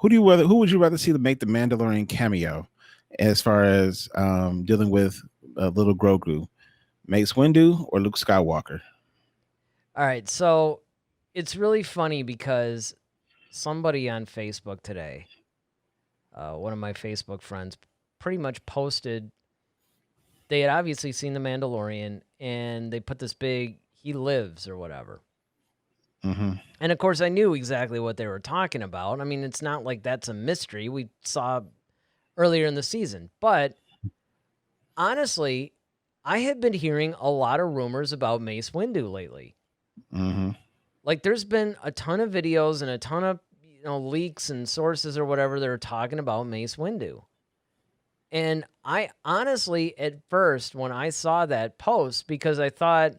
Who would you rather see to make the Mandalorian cameo, as far as dealing with little Grogu, Mace Windu or Luke Skywalker? All right, so it's really funny because somebody on Facebook today, one of my Facebook friends, pretty much posted they had obviously seen The Mandalorian and they put this big "he lives" or whatever. Mm-hmm. And of course, I knew exactly what they were talking about. I mean, it's not like that's a mystery. We saw earlier in the season. But honestly, I have been hearing a lot of rumors about Mace Windu lately. Mm-hmm. Like, there's been a ton of videos and a ton of leaks and sources or whatever that are talking about Mace Windu. And I honestly, at first, when I saw that post, because I thought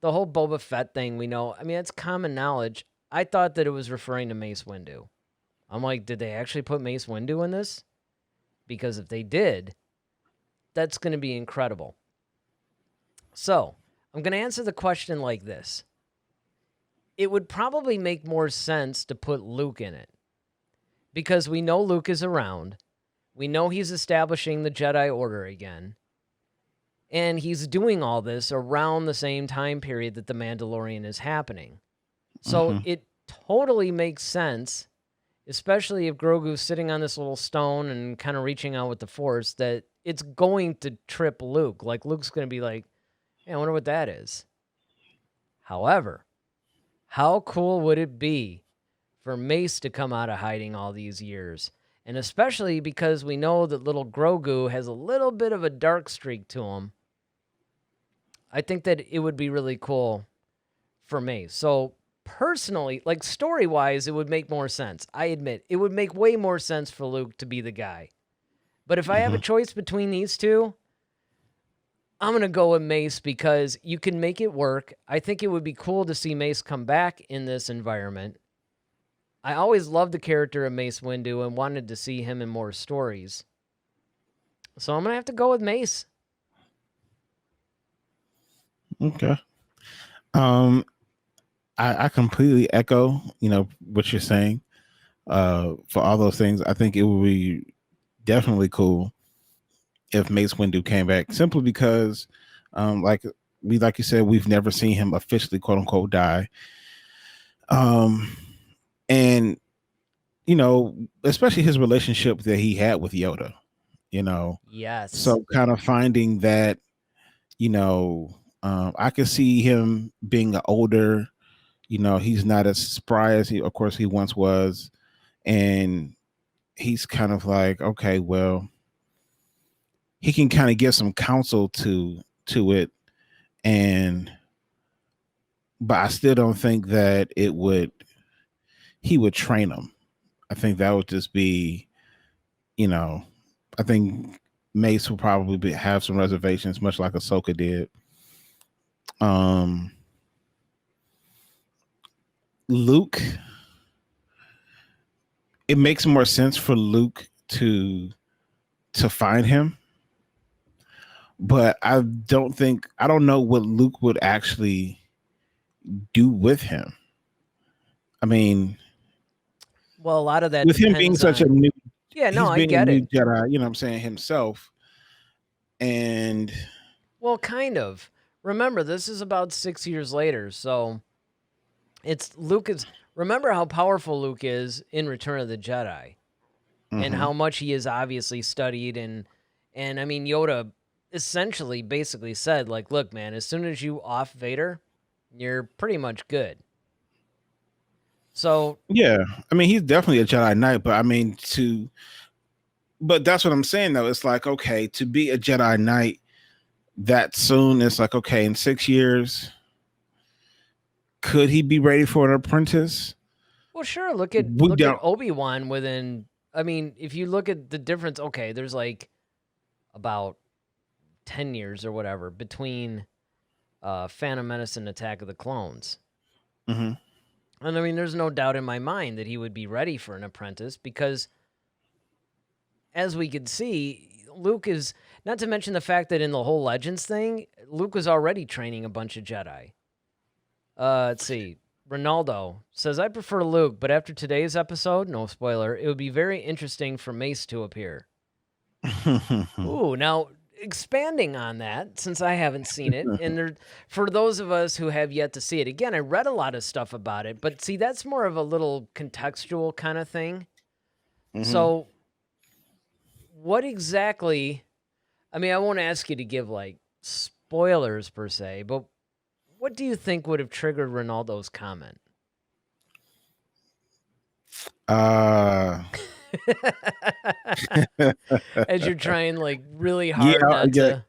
the whole Boba Fett thing, we know, I mean, it's common knowledge. I thought that it was referring to Mace Windu. I'm like, did they actually put Mace Windu in this? Because if they did, that's going to be incredible. So, I'm going to answer the question like this. It would probably make more sense to put Luke in it. Because we know Luke is around. We know he's establishing the Jedi Order again. And he's doing all this around the same time period that The Mandalorian is happening. So Mm-hmm. it totally makes sense, especially if Grogu's sitting on this little stone and kind of reaching out with the Force, that it's going to trip Luke. Like, Luke's going to be like, hey, I wonder what that is. However, how cool would it be for Mace to come out of hiding all these years? And especially because we know that little Grogu has a little bit of a dark streak to him. I think that it would be really cool for Mace. So personally, like story-wise, it would make more sense. I admit, it would make way more sense for Luke to be the guy. But if I have a Mm-hmm. choice between these two, I'm going to go with Mace because you can make it work. I think it would be cool to see Mace come back in this environment. I always loved the character of Mace Windu and wanted to see him in more stories. So I'm going to have to go with Mace. Okay. Um, I completely echo, what you're saying. For all those things, I think it would be definitely cool if Mace Windu came back, simply because, like you said, we've never seen him officially, quote unquote, die. Um, and especially his relationship that he had with Yoda. You know, Yes. so kind of finding that, I could see him being older. He's not as spry as of course, he once was, and he's kind of like, okay, well, he can kind of give some counsel to it, and but I still don't think that he would train him. I think that would just be, you know, I think Mace will probably have some reservations, much like Ahsoka did. Um, Luke, it makes more sense for Luke to find him, but I don't know what Luke would actually do with him. I mean, Well, a lot of that with him being depends such a on. new, Yeah, no, he's I being a get new it. Jedi, what I'm saying, himself, and Well, kind of. Remember, this is about 6 years later, so it's Luke is. Remember how powerful Luke is in Return of the Jedi, and mhm. how much he is obviously studied, and I mean Yoda essentially basically said like, look, man, as soon as you off Vader, you're pretty much good. So Yeah, I mean, he's definitely a Jedi Knight, but I mean, but that's what I'm saying though. It's like, okay, to be a Jedi Knight that soon, it's like, okay, in 6 years, could he be ready for an apprentice? well, sure. Look at We don't. Obi-Wan within. I mean, if you look at the difference, okay, there's like about 10 years or whatever between Phantom Menace and Attack of the Clones. Mhm. And I mean, there's no doubt in my mind that he would be ready for an apprentice because, as we could see, Luke is, not to mention the fact that in the whole Legends thing, Luke was already training a bunch of Jedi. Let's see. Ronaldo says, I prefer Luke, but after today's episode, no spoiler, it would be very interesting for Mace to appear. Ooh, now expanding on that, since I haven't seen it, and for those of us who have yet to see it, again, I read a lot of stuff about it, but see, that's more of a little contextual kind of thing. So, what exactly? I mean, I won't ask you to give like spoilers per se, but what do you think would have triggered Ronaldo's comment? As you're trying like really hard not to.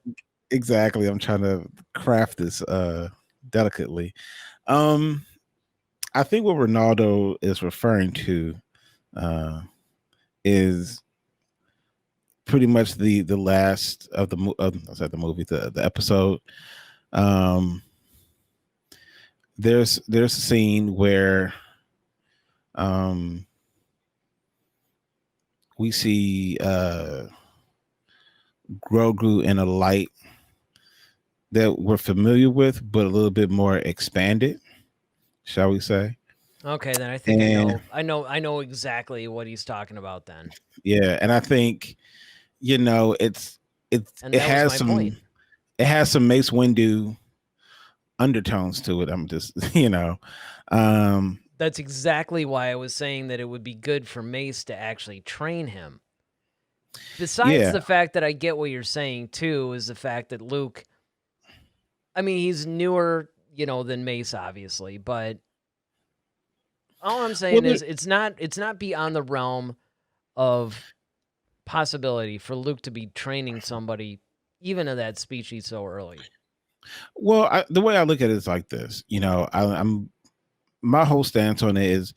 Exactly. I'm trying to craft this delicately. I think what Ronaldo is referring to is pretty much the last of the episode. There's a scene where we see Grogu in a light that we're familiar with, but a little bit more expanded, shall we say? Okay, then I think I know exactly what he's talking about then. Yeah, and I think it has some point. It has some Mace Windu undertones to it. I'm just that's exactly why I was saying that it would be good for Mace to actually train him. Besides the fact that I get what you're saying too, is the fact that Luke, I mean, he's newer, than Mace, obviously, but all I'm saying is it's not beyond the realm of possibility for Luke to be training somebody, even of that species, so early. Well, the way I look at it is like this. My whole stance on it is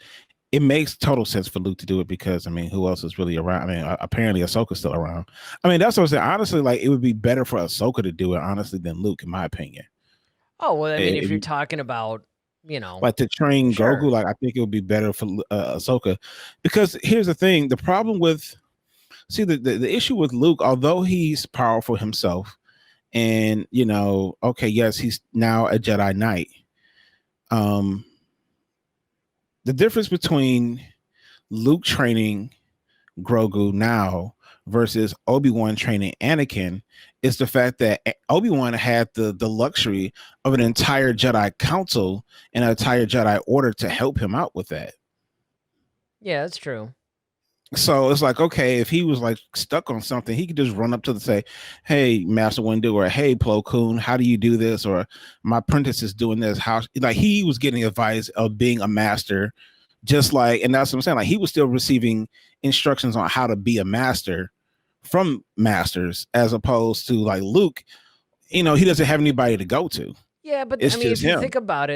it makes total sense for Luke to do it because, I mean, who else is really around? I mean, apparently Ahsoka's still around. I mean, that's what I'm saying. Honestly, like, it would be better for Ahsoka to do it, honestly, than Luke, in my opinion. Oh, well, I mean, if you're talking about, like to train Grogu, like, I think it would be better for Ahsoka. Because here's the thing, the problem with, the issue with Luke, although he's powerful himself, and, okay, yes, he's now a Jedi Knight. The difference between Luke training Grogu now versus Obi-Wan training Anakin is the fact that Obi-Wan had the luxury of an entire Jedi Council and an entire Jedi Order to help him out with that. Yeah, that's true. So it's like, okay, if he was like stuck on something, he could just run up to say, hey, Master Windu, or hey, Plo Koon, how do you do this? Or my apprentice is doing this. How, like, he was getting advice of being a master, just like, and that's what I'm saying. Like, he was still receiving instructions on how to be a master from masters, as opposed to like Luke, he doesn't have anybody to go to. Yeah, but I mean, if you think about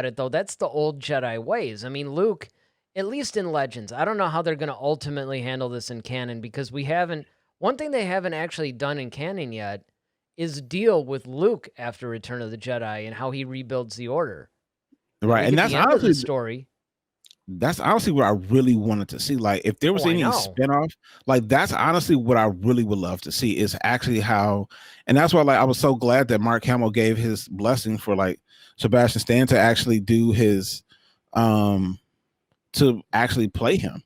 it though, that's the old Jedi ways. I mean, Luke, at least in Legends, I don't know how they're going to ultimately handle this in canon, because one thing they haven't actually done in canon yet is deal with Luke after Return of the Jedi and how he rebuilds the Order. Right, and that's honestly the story. That's honestly what I really wanted to see. Like, if there was any spinoff, like, that's honestly what I really would love to see, is actually how, and that's why, like, I was so glad that Mark Hamill gave his blessing for like Sebastian Stan to actually do his to actually play him,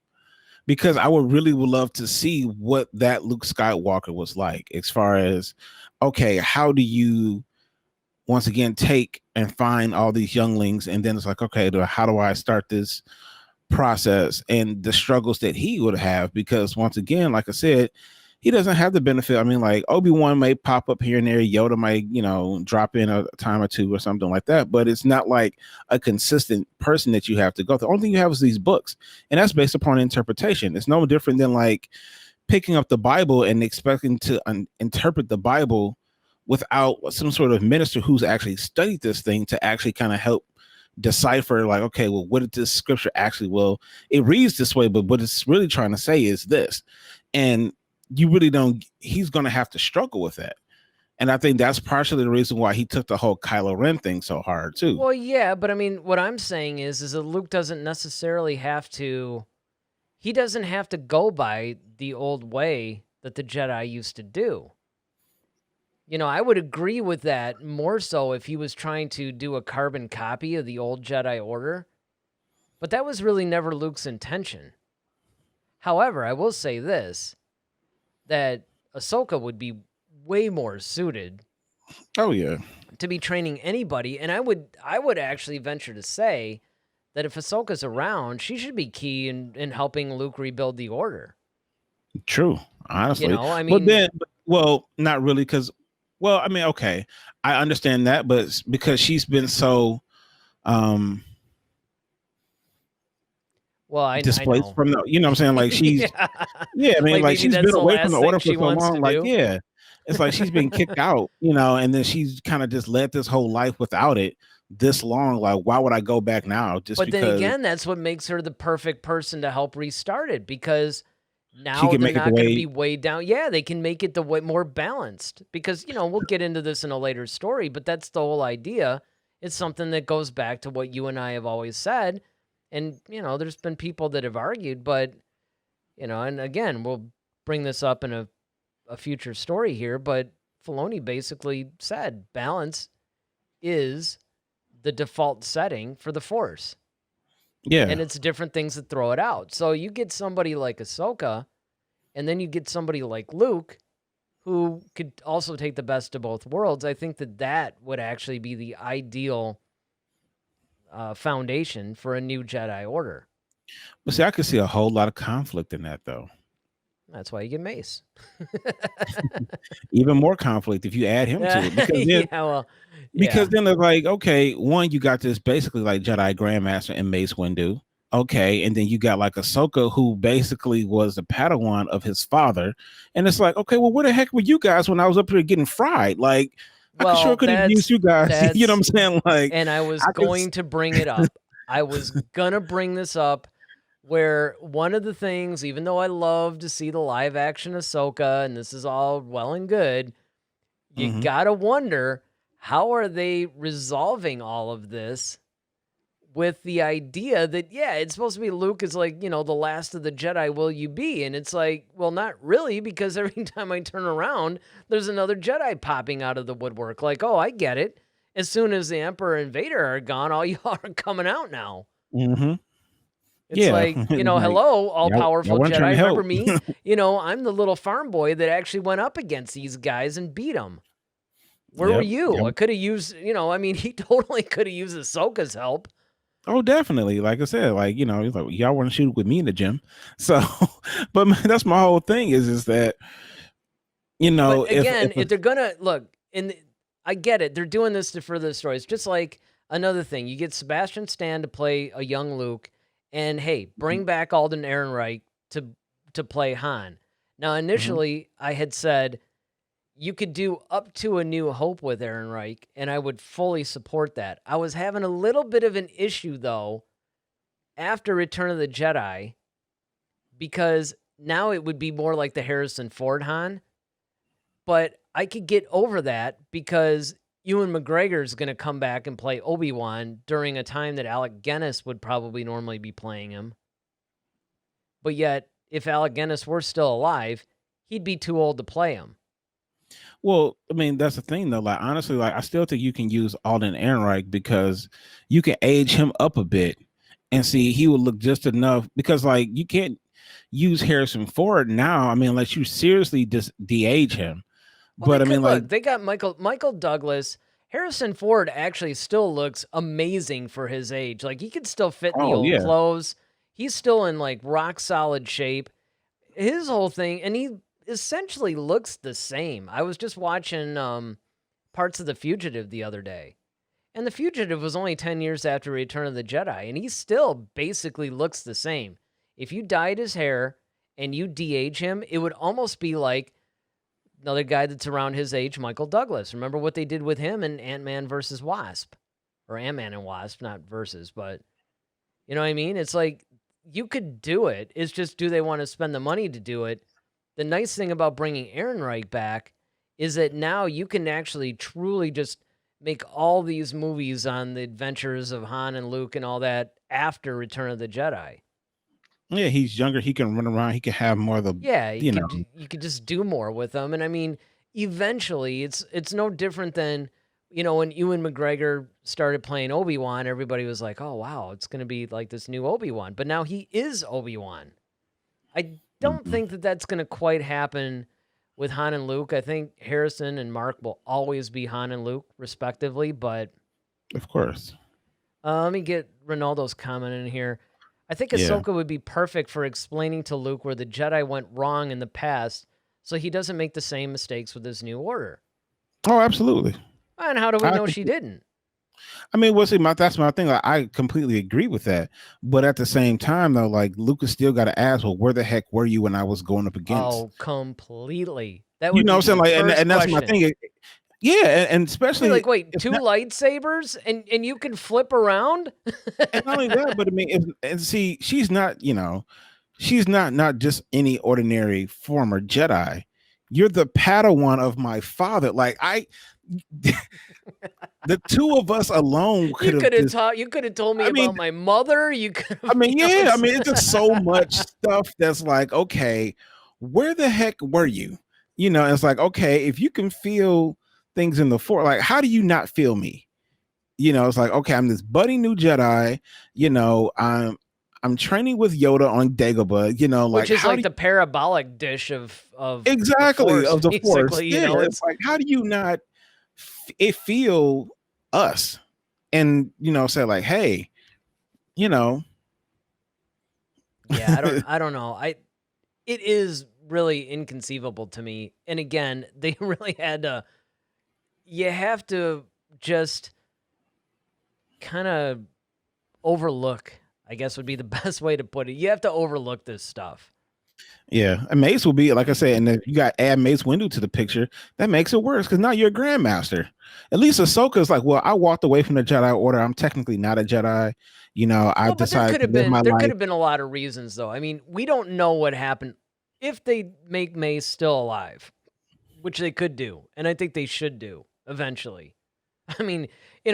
because I would love to see what that Luke Skywalker was like, as far as, okay, how do you once again take and find all these younglings, and then it's like, okay, how do I start this process, and the struggles that he would have, because once again, like I said, he doesn't have the benefit. I mean, like, Obi-Wan may pop up here and there, Yoda might, drop in a time or two or something like that, but it's not like a consistent person that you have to go through. The only thing you have is these books, and that's based upon interpretation. It's no different than like picking up the Bible and expecting to interpret the Bible without some sort of minister who's actually studied this thing to actually kind of help decipher, like, okay, well, what did this scripture actually, well, it reads this way, but what it's really trying to say is this. And you really don't, he's going to have to struggle with that. And I think that's partially the reason why he took the whole Kylo Ren thing so hard too. Well, yeah, but I mean, what I'm saying is that Luke doesn't necessarily have to, he doesn't have to go by the old way that the Jedi used to do. I would agree with that more so if he was trying to do a carbon copy of the old Jedi Order, but that was really never Luke's intention. However, I will say this, that Ahsoka would be way more suited Oh yeah, to be training anybody, and I would actually venture to say that if Ahsoka's around, she should be key in helping Luke rebuild the Order. true. Honestly, I but mean, then, well, not really, because, well, I mean, okay, I understand that, but because she's been so um well, I displaced know. from the, you know what I'm saying, like she's, Yeah. yeah, I mean, Like like maybe she's that's been the away from last the thing order for she so wants long, to like, do. yeah, it's like she's been kicked out, and then she's kind of just led this whole life without it this long. Like, why would I go back now? Just But then because again, that's what makes her the perfect person to help restart it, because she now can they're make it the not going to be way. weighed down. Yeah, they can make it the way more balanced, because, we'll get into this in a later story, but that's the whole idea. It's something that goes back to what you and I have always said. And, there's been people that have argued, but, and again, we'll bring this up in a future story here, but Filoni basically said balance is the default setting for the Force. Yeah, And it's different things that throw it out. So you get somebody like Ahsoka, and then you get somebody like Luke, who could also take the best of both worlds. I think that would actually be the ideal foundation for a new Jedi Order. but see, I could see a whole lot of conflict in that, though. That's why you get Mace. Even more conflict if you add him to it, because then, Yeah, well, yeah. it's like, okay, one, you got this basically like Jedi Grandmaster and Mace Windu. Okay, and then you got like Ahsoka, who basically was the Padawan of his father, and it's like, okay, well, where the heck were you guys when I was up here getting fried? Like, I could Well, sure could have used you guys. You know what that's I'm saying? Like, and I was I could. going to bring it up. I was gonna bring this up, where one of the things, even though I love to see the live action Ahsoka, and this is all well and good, you Mhm. gotta wonder, how are they resolving all of this with the idea that, yeah, it's supposed to be Luke is like, the last of the Jedi will you be? And it's like, well, not really, because every time I turn around, there's another Jedi popping out of the woodwork. Like, oh, I get it. As soon as the Emperor and Vader are gone, all y'all are coming out now. Mhm. It's Yeah, like, like hello, all y'all powerful weren't trying Jedi. to Remember help. me? I'm the little farm boy that actually went up against these guys and beat them. Where were Yep. you? I Yep. could have used, he totally could have used Ahsoka's help. Oh, definitely. Like I said, like, he's like, y'all want to shoot with me in the gym. So, but that's my whole thing is that, But if again, if they're gonna look, and I get it, they're doing this to further the stories. Just like another thing, you get Sebastian Stan to play a young Luke, and hey, bring back Alden Ehrenreich to play Han. Now, Mhm. initially, I had said you could do up to A New Hope with Ehrenreich, and I would fully support that. I was having a little bit of an issue though after Return of the Jedi, because now it would be more like the Harrison Ford Han. But I could get over that because Ewan McGregor is going to come back and play Obi-Wan during a time that Alec Guinness would probably normally be playing him. But yet, if Alec Guinness were still alive, he'd be too old to play him. Well, I mean, that's the thing though. Like, honestly, like I still think you can use Alden Ehrenreich because you can age him up a bit and see he would look just enough, because like you can't use Harrison Ford now. I mean, unless you seriously just de-age him. Well, they But I mean, could like, look. They got Michael Douglas. Harrison Ford actually still looks amazing for his age. Like, he could still fit in the oh old yeah. clothes. He's still in like rock solid shape. His whole thing, and he essentially looks the same. I was just watching parts of The Fugitive the other day, and The Fugitive was only 10 years after Return of the Jedi, and he still basically looks the same. If you dyed his hair and you de-age him, it would almost be like another guy that's around his age, Michael Douglas. Remember what they did with him in Ant-Man versus Wasp, or Ant-Man and Wasp, not versus, but you know what I mean? It's like, you could do it. It's just, do they want to spend the money to do it? The nice thing about bringing Ehrenreich back is that now you can actually truly just make all these movies on the adventures of Han and Luke and all that after Return of the Jedi. Yeah, he's younger. He can run around. He can have more of the, Yeah, you know. you could just do more with them. And I mean, eventually it's no different than, you know, when Ewan McGregor started playing Obi-Wan, everybody was like, oh wow, it's going to be like this new Obi-Wan, but now he is Obi-Wan. I don't Mhm. think that that's going to quite happen with Han and Luke. I think Harrison and Mark will always be Han and Luke respectively, but Of course. let me get Ronaldo's comment in here. I think Yeah. Ahsoka would be perfect for explaining to Luke where the Jedi went wrong in the past so he doesn't make the same mistakes with his new order. Oh, absolutely. And how do we I know com- she didn't? I mean, well, see, that's my thing. Like, I completely agree with that. But at the same time, though, like Lucas still got to ask, well, where the heck were you when I was going up against? Oh, completely. That You would know be what I'm saying? my Like, first and that's my question. thing. Yeah, and I'd be especially like, wait, it's two not, lightsabers and you can flip around? and not only that, but I mean, and see, she's not, she's not just any ordinary former Jedi. You're the Padawan of my father. Like the two of us alone could You have could have just. taught. You could have told me I mean, about my mother. You could I have, mean, you know, yeah. I it's mean, it's just so much stuff that's like, okay, where the heck were you? It's like, okay, if you can feel things in the force, like, how do you not feel me? It's like, okay, I'm this budding new Jedi. I'm training with Yoda on Dagobah. which Like, is how like do the parabolic dish of the exactly force, of the force? basically. You Yeah, know, it's it's like, how do you not it feel us? And say like, hey, you know, yeah. I don't know. It is really inconceivable to me. And again, they really had to. You have to just kind of overlook. I guess would be the best way to put it. You have to overlook this stuff. yeah. And Mace will be like I said, and if you got add Mace Windu to the picture, that makes it worse because now you're a Grandmaster. At least Ahsoka is like, well, I walked away from the Jedi Order. I'm technically not a Jedi. I Well, but decided to live my there could life. have been a lot of reasons though. I mean, we don't know what happened if they make Mace still alive, which they could do, and I think they should do eventually. I mean,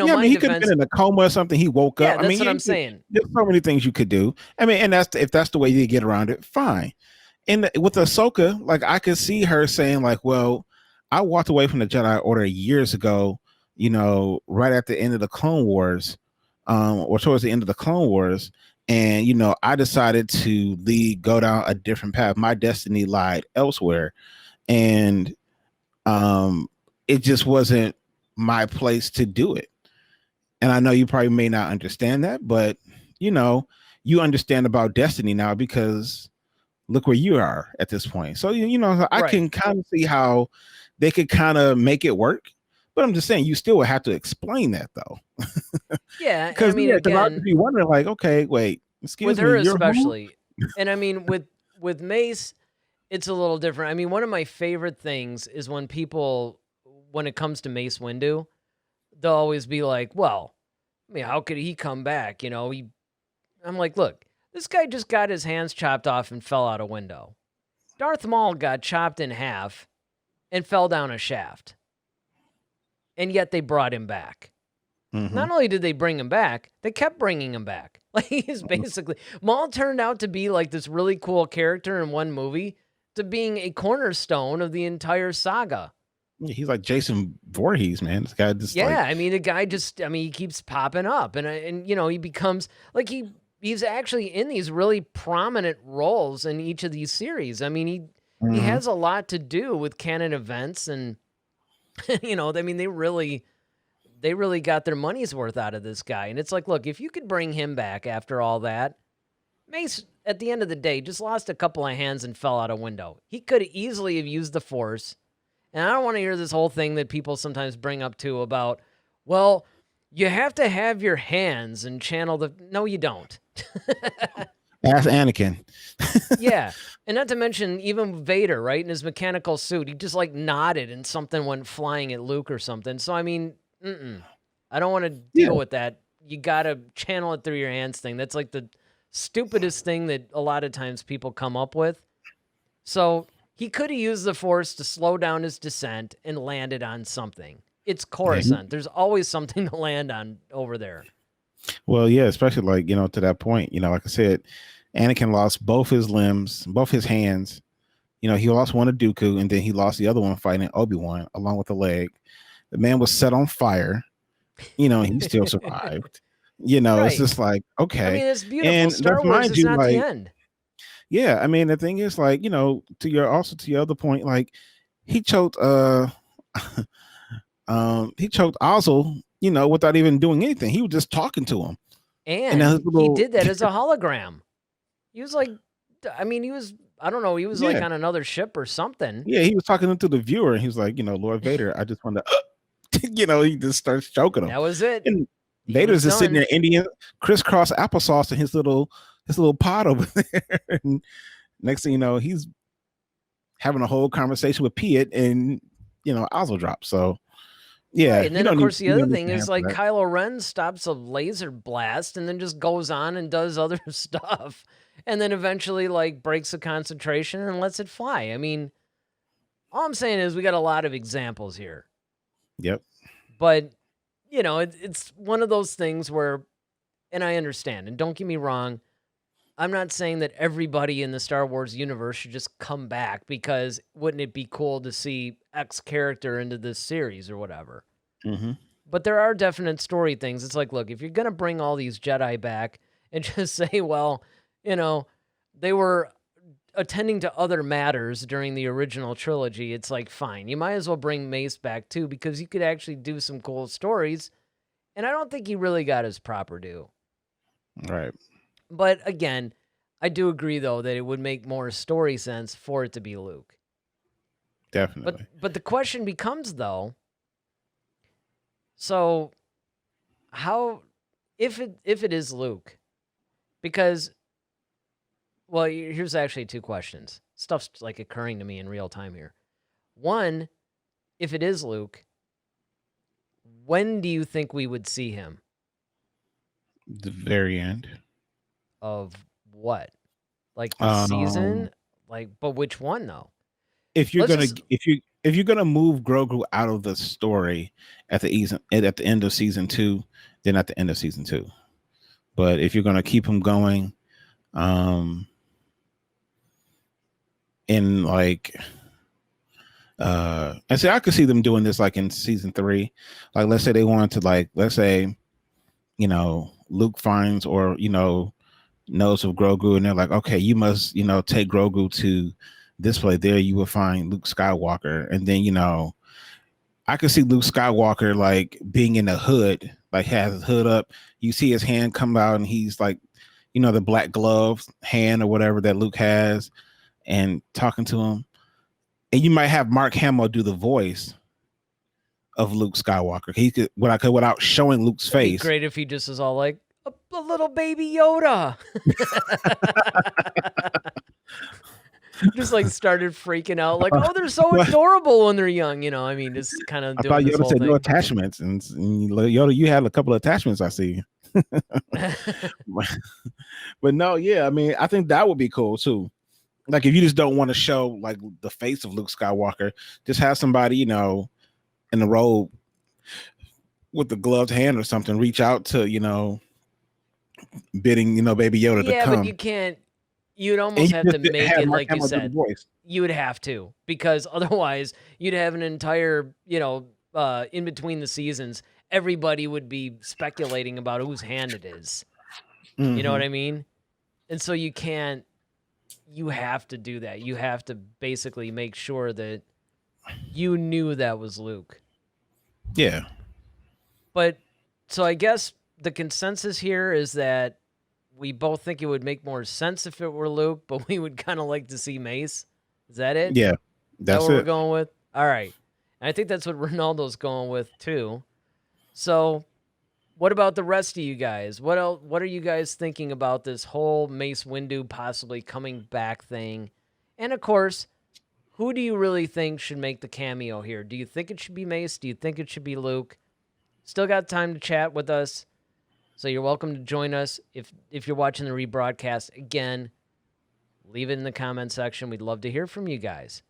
Yeah, I my mean, he could have been defense, in a coma or something. He woke up. yeah, I mean, that's what yeah, I'm saying. there's so many things you could do. I mean, and if that's the way you get around it, fine. And with Ahsoka, like I could see her saying, like, well, I walked away from the Jedi Order years ago, right at the end of the Clone Wars, or towards the end of the Clone Wars. And, I decided to go down a different path. My destiny lied elsewhere. And it just wasn't my place to do it. And I know you probably may not understand that, but you understand about destiny now because look where you are at this point. So I Right. can kind of see how they could kind of make it work. But I'm just saying you still would have to explain that though. Yeah, and I Because mean, because I'd again, be wondering, like, okay, wait, with excuse me, her you're who? especially, and I mean with Mace, it's a little different. I mean, one of my favorite things is when people, when it comes to Mace Windu, they'll always be like, "Well, I mean, how could he come back?" You know, I'm like, look, this guy just got his hands chopped off and fell out a window. Darth Maul got chopped in half and fell down a shaft. And yet they brought him back. Mm-hmm. Not only did they bring him back, they kept bringing him back. Like he's basically Maul turned out to be like this really cool character in one movie to being a cornerstone of the entire saga. He's like Jason Voorhees, man. This guy just Yeah, like, I mean the guy just he keeps popping up and he becomes like he's actually in these really prominent roles in each of these series. I mean he mhm. has a lot to do with canon events and I mean they really got their money's worth out of this guy. And it's like, look, if you could bring him back after all that, Mace, at the end of the day, just lost a couple of hands and fell out a window. He could easily have used the Force. And I don't want to hear this whole thing that people sometimes bring up too about, well, you have to have your hands and channel the. No, you don't. Ask Anakin. Yeah. And not to mention even Vader, right? In his mechanical suit, he just like nodded and something went flying at Luke or something. So, I mean, I don't want to Yeah. deal with that. You got to channel it through your hands thing. That's like the stupidest thing that a lot of times people come up with. So he could have used the Force to slow down his descent and landed on something. It's Coruscant. There's always something to land on over there. Well, yeah, especially like, to that point, like I said, Anakin lost both his limbs, both his hands, he lost one to Dooku, and then he lost the other one fighting Obi-Wan along with a leg. The man was set on fire. He still survived. It's Right. just like, I okay. mean, it's beautiful. And Star let's Wars mind is you, not the like, end. yeah, I mean, the thing is, like, to your other point, like, he choked Ozzel, without even doing anything. He was just talking to him. And he did that as a hologram. He was like, I mean, he was, I don't know, he was like on another ship or something. Yeah, he was talking to the viewer, and he was like, Lord Vader, I just want to, he just starts choking him. That was it. And Vader's just sitting there, Indian crisscross applesauce in his little pot over there. And next thing you know, he's having a whole conversation with Piet, and Ozzel drops. So yeah, right. And then of course the other thing is like Kylo Ren stops a laser blast and then just goes on and does other stuff, and then eventually like breaks the concentration and lets it fly. I mean, all I'm saying is we got a lot of examples here. Yep. But it's one of those things where, and I understand, and don't get me wrong, I'm not saying that everybody in the Star Wars universe should just come back, because wouldn't it be cool to see X character into this series or whatever? Mm-hmm. But there are definite story things. It's like, look, if you're going to bring all these Jedi back and just say, well, they were attending to other matters during the original trilogy, it's like, fine. You might as well bring Mace back too, because you could actually do some cool stories. And I don't think he really got his proper due. Right. But again, I do agree, though, that it would make more story sense for it to be Luke. Definitely. But the question becomes, though, so how, if it is Luke, because, well, here's actually two questions. Stuff's like occurring to me in real time here. One, if it is Luke, when do you think we would see him? The very end. Of what? Like the season? Like, but which one though? If you're gonna move Grogu out of the story at the end of season 2, then at the end of season 2. But if you're gonna keep him going, in like, I could see them doing this like in season 3. Like, let's say they wanted to, like, let's say, Luke finds or knows of Grogu, and they're like, okay, you must take Grogu to this place. There you will find Luke Skywalker. And then I could see Luke Skywalker like being in the hood, like has his hood up, you see his hand come out, and he's like, the black glove hand or whatever that Luke has, and talking to him. And you might have Mark Hamill do the voice of Luke Skywalker. He could without showing Luke's face. It'd be great if he just was all like, a little baby Yoda. Just like started freaking out, like, oh, they're so adorable when they're young, I mean, just kind of doing this whole thing. No attachments, and Yoda, you had a couple of attachments, I see. But no, yeah, I mean, I think that would be cool too. Like, if you just don't want to show like the face of Luke Skywalker, just have somebody, in the robe with the gloved hand or something, reach out to, bidding, Baby Yoda to come. Yeah, but you can't. You'd almost have to make it like you said. You would have to, because otherwise you'd have an entire, in between the seasons, everybody would be speculating about whose hand it is. Mm-hmm. You know what I mean? And so you can't. You have to do that. You have to basically make sure that you knew that was Luke. Yeah. But so I guess the consensus here is that we both think it would make more sense if it were Luke, but we would kind of like to see Mace. Is that it? Yeah, that's what we're going with. All right. And I think that's what Ronaldo's going with too. So what about the rest of you guys? What else? What are you guys thinking about this whole Mace Windu possibly coming back thing? And of course, who do you really think should make the cameo here? Do you think it should be Mace? Do you think it should be Luke? Still got time to chat with us, so you're welcome to join us. If you're watching the rebroadcast, again, leave it in the comment section. We'd love to hear from you guys.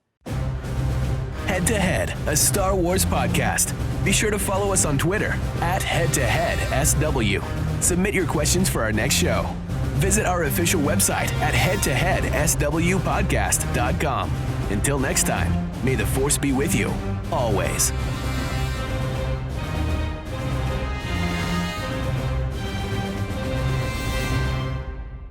Head to Head, a Star Wars podcast. Be sure to follow us on Twitter @HeadToHeadSW. Submit your questions for our next show. Visit our official website at headtoheadswpodcast.com. Until next time, may the Force be with you, always.